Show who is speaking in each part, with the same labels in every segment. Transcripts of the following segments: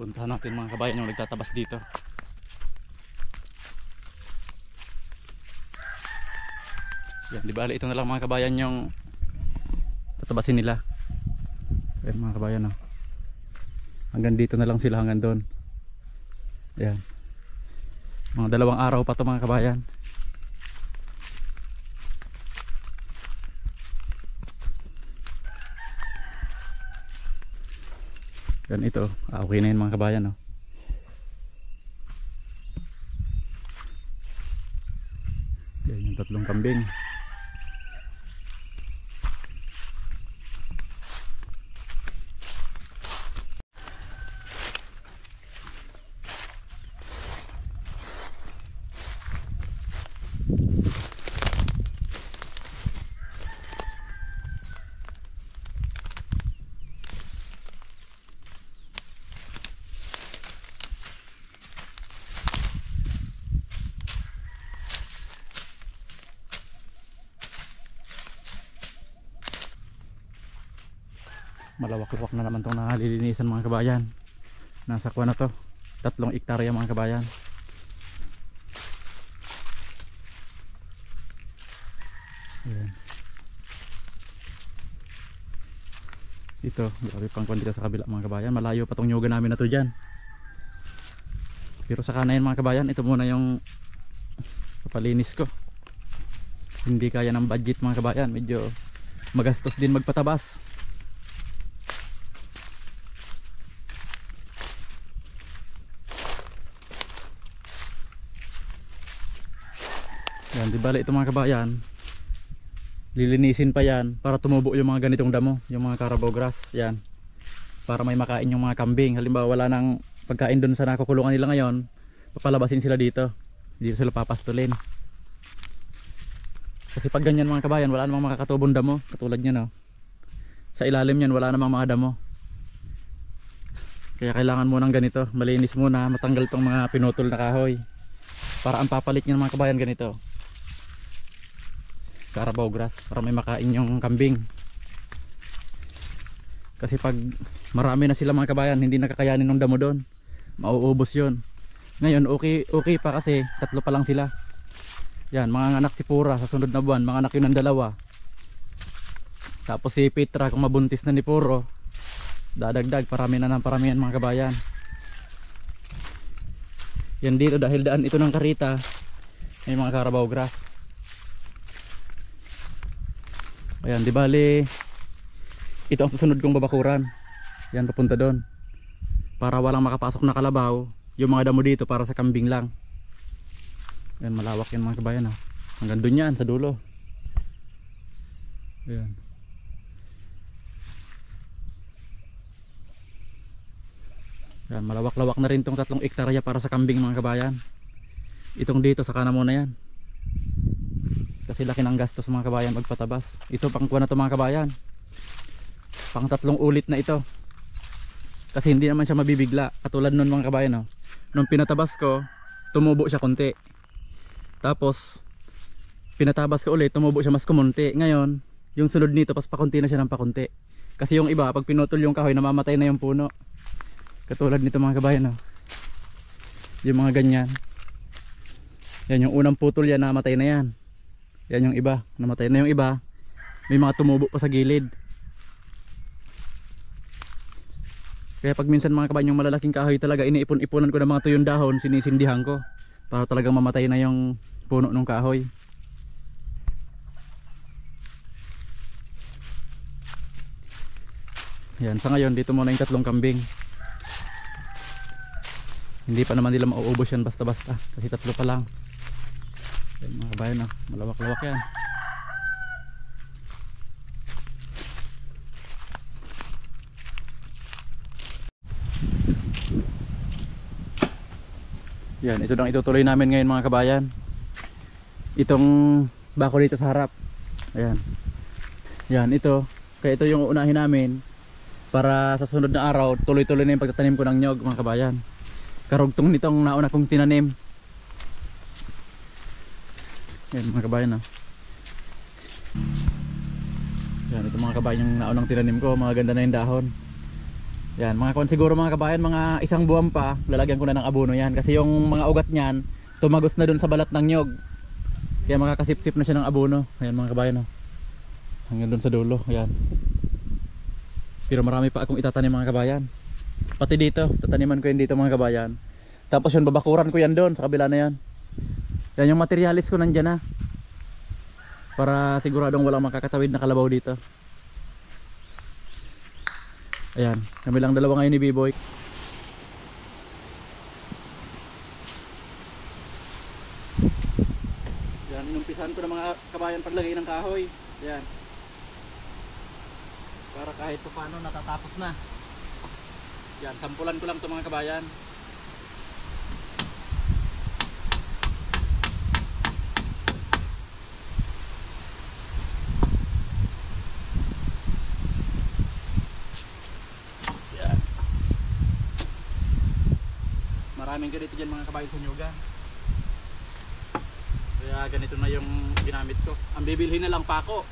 Speaker 1: Puntahan natin mga kabayan yung nagtatabas dito. Yan, di bali ito na lang mga kabayan yung tatabasin nila. Ayan mga kabayan, oh. Hanggang dito na lang sila, hanggang doon. Ayan. Mga 2 araw pa to mga kabayan. Yan ito, okay na yun mga kabayan, oh. Yan yung 3 kambing. Malawak-lawak na naman itong nalilinisan mga kabayan. Nasa kuha na to 3 hektarya mga kabayan. Ayan. Ito, grabe pang kuha dito sa kabila mga kabayan. Malayo pa tong nyuga namin na to dyan. Pero saka na yan mga kabayan. Ito muna yung papalinis ko. Hindi kaya ng budget mga kabayan. Medyo magastos din magpatabas. Yan, di bali ito mga kabayan, lilinisin pa yan para tumubo yung mga ganitong damo, yung mga Carabao grass. Yan, para may makain yung mga kambing. Halimbawa wala nang pagkain dun sa nakukulungan nila ngayon, papalabasin sila dito. Dito sila papastulin. Kasi pag ganyan mga kabayan, wala namang makakatubong damo. Katulad nyan, no? Sa ilalim yan wala namang mga damo. Kaya kailangan munang ganito, malinis muna, matanggal tong mga pinutol na kahoy. Para ang papalit nyan mga kabayan ganito, Carabao grass, para may makain yung kambing. Kasi pag marami na sila mga kabayan, hindi nakakayanin ng damo doon, mauubos yun. Ngayon okay pa kasi 3 pa lang sila. Yan, mga anak si Pura sa sunod na buwan, mga anak yun ng 2. Tapos si Petra kung mabuntis na ni Puro, dadagdag, parami na ng paramihan mga kabayan. Yan dito dahil daan ito ng Karita, may mga Carabao grass. Ayan, di bali ito ang susunod kong babakuran. Yan, papunta doon para walang makapasok na kalabaw. Yung mga damo dito para sa kambing lang. Ayan, malawak yan mga kabayan, oh. Hanggang doon yan sa dulo. Ayan. Ayan, malawak-lawak na rin tong 3 hektarya para sa kambing mga kabayan. Itong dito saka na muna yan. Kasi laki ng gastos mga kabayan magpatabas. Ito pang kuha na to mga kabayan, pang 3 ulit na ito. Kasi hindi naman siya mabibigla. Katulad nun mga kabayan, oh. Nung pinatabas ko, tumubo siya konti. Tapos pinatabas ko ulit, tumubo siya mas kumunti. Ngayon yung sunod nito pas pakunti na siya ng pakunti. Kasi yung iba pag pinutol yung kahoy, namamatay na yung puno. Katulad nito mga kabayan, oh. Yung mga ganyan, yan yung unang putol yan, namatay na yan. Yan yung iba, namatay na yung iba. May mga tumubo pa sa gilid. Kaya pag minsan mga kabayan, yung malalaking kahoy talaga, iniipon-ipunan ko ng mga tuyong dahon, sinisindihan ko para talagang mamatay na yung puno ng kahoy. Yan, sa ngayon dito muna yung 3 kambing. Hindi pa naman nila mauubos yan basta-basta, kasi 3 pa lang. Yan mga kabayan, oh. Malawak-lawak yan. Yan, ito lang itutuloy namin ngayon mga kabayan. Itong bako dito sa harap. Ayan. Yan, ito. Kaya ito yung unahin namin para sa sunod na araw tuloy-tuloy na yung pagtatanim ko ng nyog mga kabayan. Karugtong nitong nauna kong tinanim. Yan mga kabayan, oh. Yan, ito mga kabayan yung naunang tinanim ko. Mga ganda na yung dahon. Yan, mga kon siguro mga kabayan, mga isang buwan pa lalagyan ko na ng abono yan kasi yung mga ugat niyan tumagos na dun sa balat ng nyog. Kaya makakasip-sip na siya ng abono. Ayan mga kabayan, oh. Hanggang dun sa dulo, ayan. Pero marami pa akong itatanim mga kabayan. Pati dito, tataniman ko yun dito mga kabayan. Tapos yun, babakuran ko yan doon sa kabila na yan. Yan yung materialis ko nandyan na. Para siguradong walang makakatawid na kalabaw dito. Ayan, kami lang dalawa ngayon ni B-Boy. Yan, inumpisahan ko ng mga kabayan paglagay ng kahoy. Ayan. Para kahit pa paano natatapos na. Yan, sampulan ko lang ito mga kabayan. Yan. Maraming ganito dyan mga kabayan sa nyugan. Kaya ganito na yung ginamit ko. Ang bibilhin na lang pako.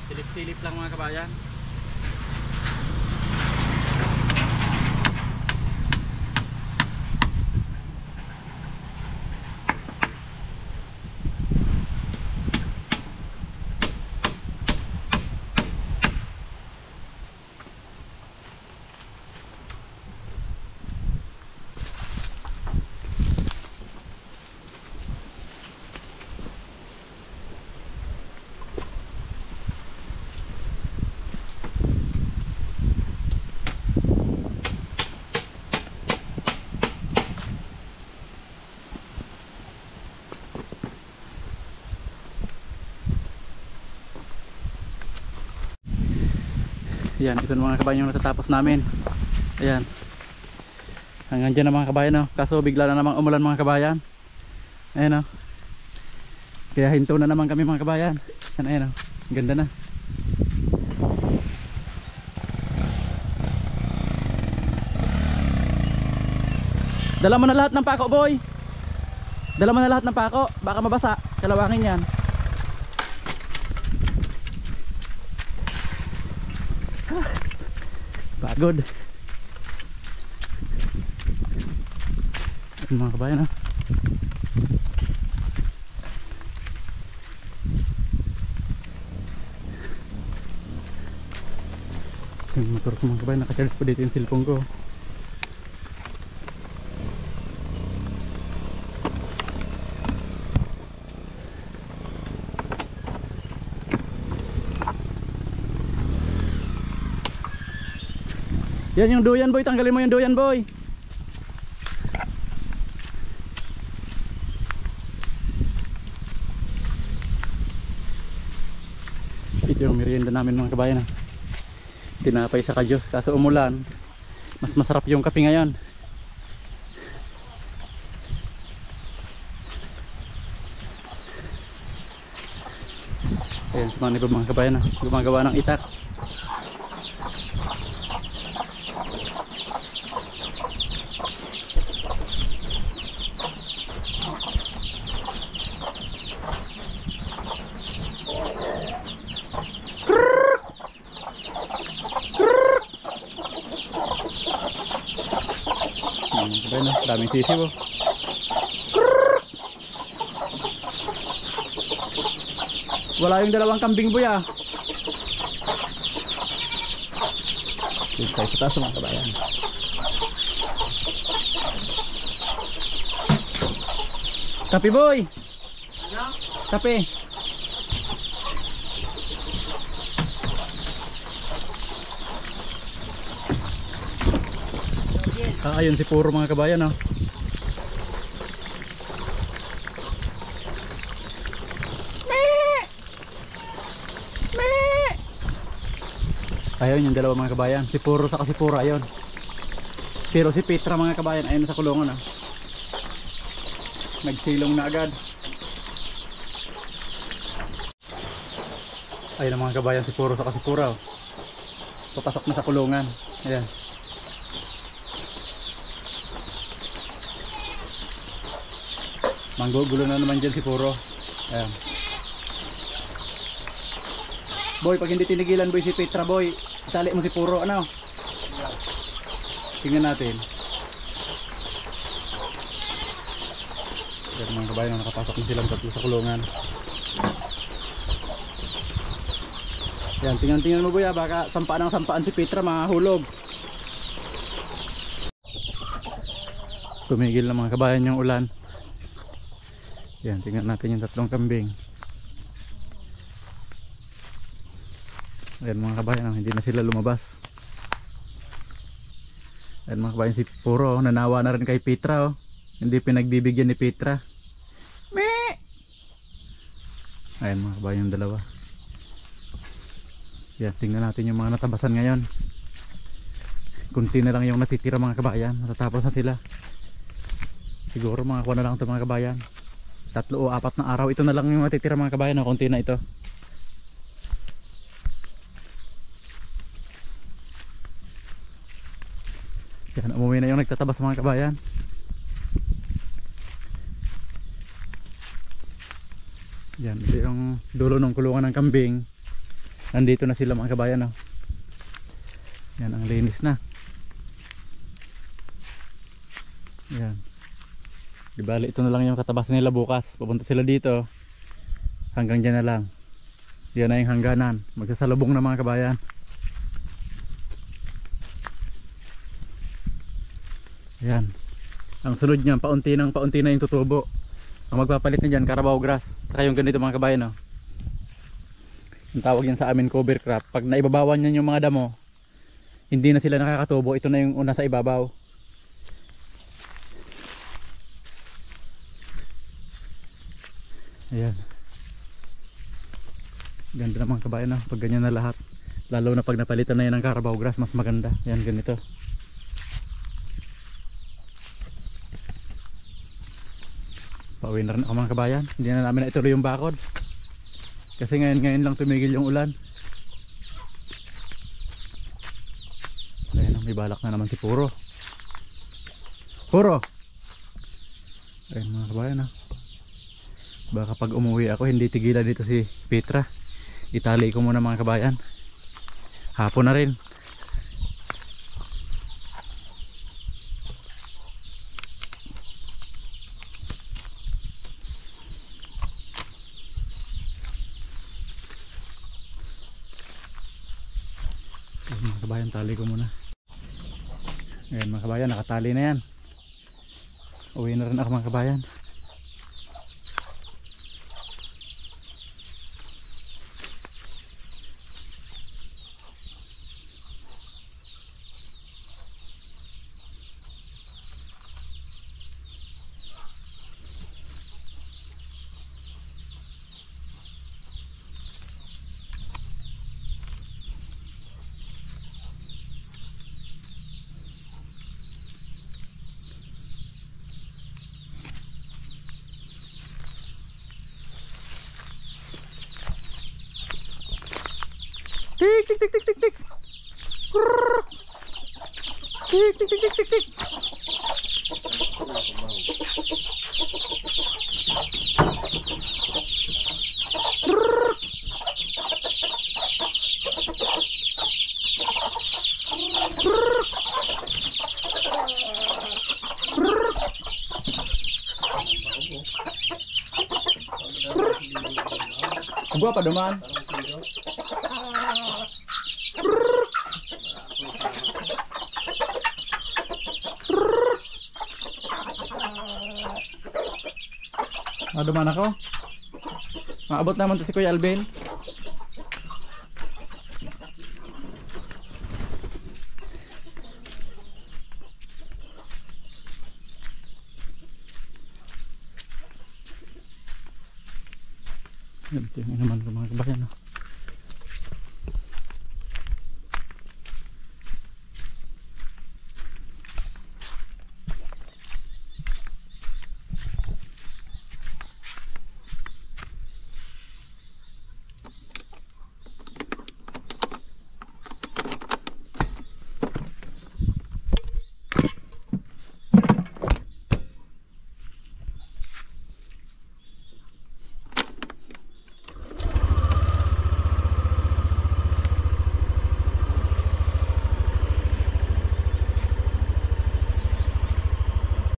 Speaker 1: Silip-silip lang mga kabayan. Ayan, ito na mga kabayan yung natatapos namin. Ayan. Hanggang dyan na mga kabayan, oh. Kaso bigla na namang umulan mga kabayan. Ayan, oh. Kaya hinto na naman kami mga kabayan. Ayan, ayan, oh. Ganda na. Dala mo na lahat ng pako, boy. Dala mo na lahat ng pako. Baka mabasa. Kalawangin yan. Pagod. Mga kabayan, ha. Yung motor ko mga kabayan, naka-charge pa dito yung cellphone ko. Yan yung duyan, boy, tanggalin mo yung duyan, boy. Ito yung merienda namin mga kabayan, ha. Tinapay sa kadyos, kaso umulan. Mas masarap yung kape ngayon. Ayan, mga iba mga kabayan, ha, gumagawa ng itak. Ayan, daming sisiw, oh. Wala yung dalawang kambing, boy, ah. Dito tayo sa taas mga kabayan. Kape, boy. Kape. Ayun si puro mga kabayan, oh. Ayun yung dalawa mga kabayan, si puro saka si puro, ayun. Pero si Petra mga kabayan, ayun sa kulungan, oh. Nagsilong na agad. Ayun ang mga kabayan, si puro saka si puro, oh. Papasok na sa kulungan. Ayan. Manggugulo na naman dyan si Puro. Ayan. Boy, pag hindi tinigilan boy si Petra boy, itali mo si Puro, ano? Tingnan natin. Yan mga kabayan, nakapasok na silang tatlo sa kulungan. Yan, tingnan mo boy, baka sampaan ng sampaan si Petra, mahulog. Tumigil na mga kabayan yung ulan. Yan, tingnan natin yung tatlong kambing. Ayan mga kabayan, hindi na sila lumabas. Ayan mga kabayan, si Puro nanawa na rin kay Petra, oh. Hindi pinagbibigyan ni Petra. Meh! Ayan mga kabayan, yung dalawa. Yan, tingnan natin yung mga natabasan ngayon. Kunti na lang yung natitira mga kabayan. Natatapos na sila. Siguro mga kuha na lang ito mga kabayan. 3 o 4 na araw. Ito na lang yung natitira mga kabayan. Kunti na ito. Yan, umuwi na yung nagtatabas mga kabayan. Yan, ito yung dulo ng kulungan ng kambing. Nandito na sila mga kabayan, oh. Yan, ang linis na. Yan. Di bali, ito na lang yung katabas nila bukas. Pupunta sila dito. Hanggang dyan na lang. Yan na yung hangganan. Magsasalubong na mga kabayan. Yan. Ang sunod niyan, paunti na yung tutubo. Ang magpapalit na dyan, Carabao grass. Saka yung ganito mga kabayan, oh. Ang tawag yan sa amin, cover crop. Pag naibabawan yan yung mga damo, hindi na sila nakakatubo. Ito na yung una sa ibabaw. Ayan. Ganda naman kabayan, oh. Pag ganyan na lahat. Lalo na pag napalitan na yan ng Carabao grass, mas maganda. Ayan, ganito. Pauwi na rin ako mga kabayan. Hindi na namin na ituloy yung bakod. Kasi ngayon lang tumigil yung ulan. Ayan, may balak na naman si Puro. Puro! Ayan mga kabayan, ha. Baka pag umuwi ako hindi tigilan dito si Petra. Itali ko muna mga kabayan. Hapon na rin. Mga kabayan, tali ko muna. Ayan mga kabayan, nakatali na yan. Uwi na rin ako mga kabayan. Tik tik tik tik tik tik. Tik tik tik tik tik tik. Gua apa deman? Duman ako. Maabot naman to si Kuya Alvin. Ito yung naman ko mga kabayan.